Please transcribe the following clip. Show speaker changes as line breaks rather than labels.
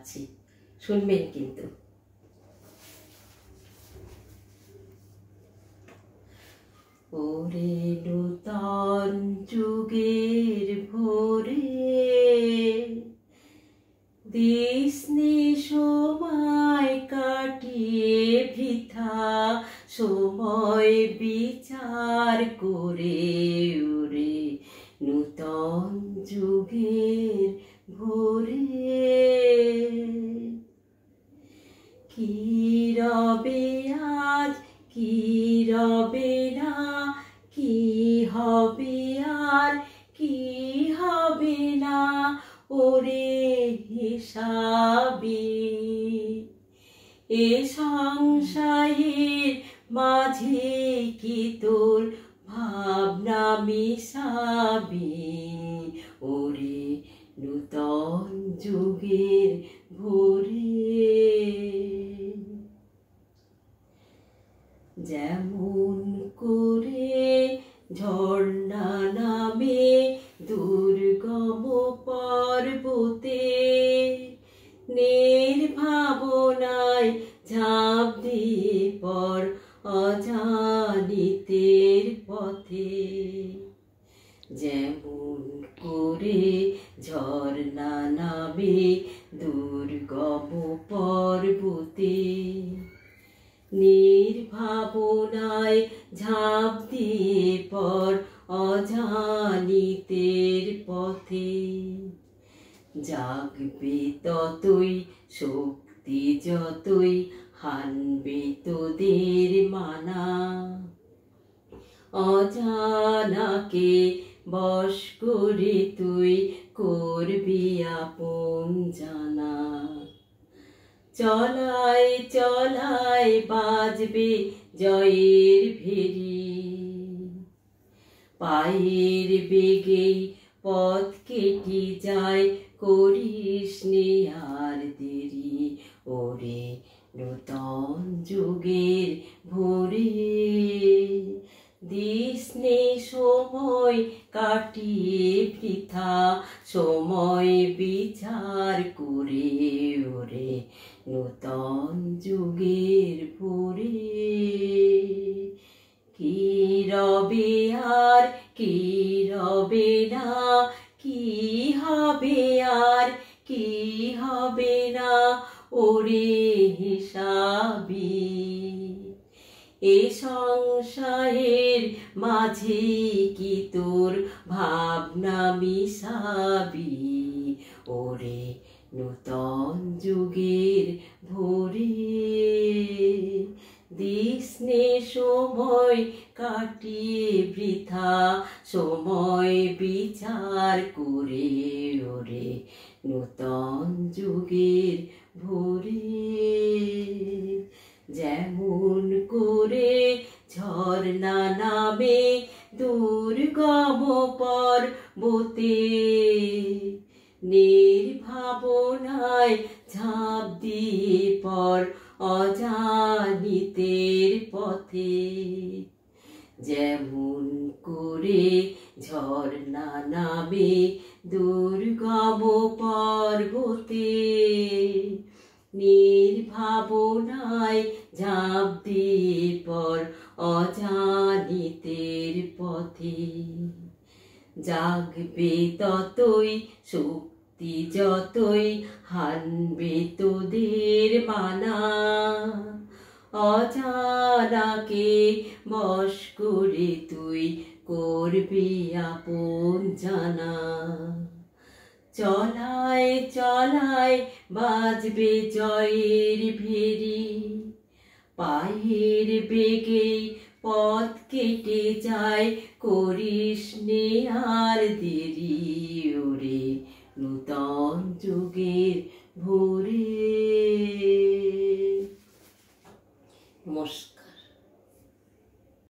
গাচ্ছি, শুনবেন কিন্তু। ওরে নূতন যুগের ভোরে দিসনি সময় কাটিয়ে বৃথা, সময় বিচার করে ওরে নূতন যুগের ভোরে। কি রবে আজ, কি রবে না, কি হবে আর কি হবে না, ওরে হিসাবি এ সংসারের মাঝে কি তোর ভাবনা মিশাবি, ওরে নূতন যুগের ভোরে। যেমন করে ঝর্ণা নামে দুর্গম পর্বতে, নির্ভাবনায় ঝাঁপ দিয়ে পর অজানিতের পথে। যেমন করে ঝর্ণা নামে দুর্গম পর্বতে, নির্ভাবনায় ঝাঁপ দিয়ে পর অজানিতের পথে। জাগবে ততই শক্তি যতই হানবে তোদের মানা, অজানাকে বশ করে তুই করবি আপন জানা। চলায় চলায় বাজবে জয়ের ভেরি, পায়ের বেগে পথ কেটে যায় করিস নে আর দেরি, ওরে নূতন যুগের ভোরে। দিসনে সময় কাটিয়ে বৃথা, সময় বিচার করে ওরে নূতন যুগের ভোরে। কি রবে আর কি রবে না, কি হবে আর কি হবে না, ওরে হিসাবি এ সংসারের মাঝে কি তোর ভাবনা মিশাবি, ওরে নূতন যুগের ভোরে। দিসনে সময় কাটিয়ে বৃথা, সময় বিচার করে ওরে নূতন যুগের ভোরে। যেমন করে ঝর্ণা নামে দুর্গম পর্বতে, নির্ভাবনায় ঝাঁপ দিয়ে পর অজানিতের পথে। যেমন করে ঝর্ণা নামে দুর্গম পর্বতে, নির্ভাবনায় ঝাঁপ দিয়ে পর অজানিতের পথে। জাগবে ততই শক্তি যতই হানবে তোদের মানা, অজানাকে বশ করে তুই করবি আপন জানা। চলায় চলায় বাজবে জয়ের ভেরি, পায়ের বেগে পথ কেটে যায় করিস নে আর দেরি, ওরে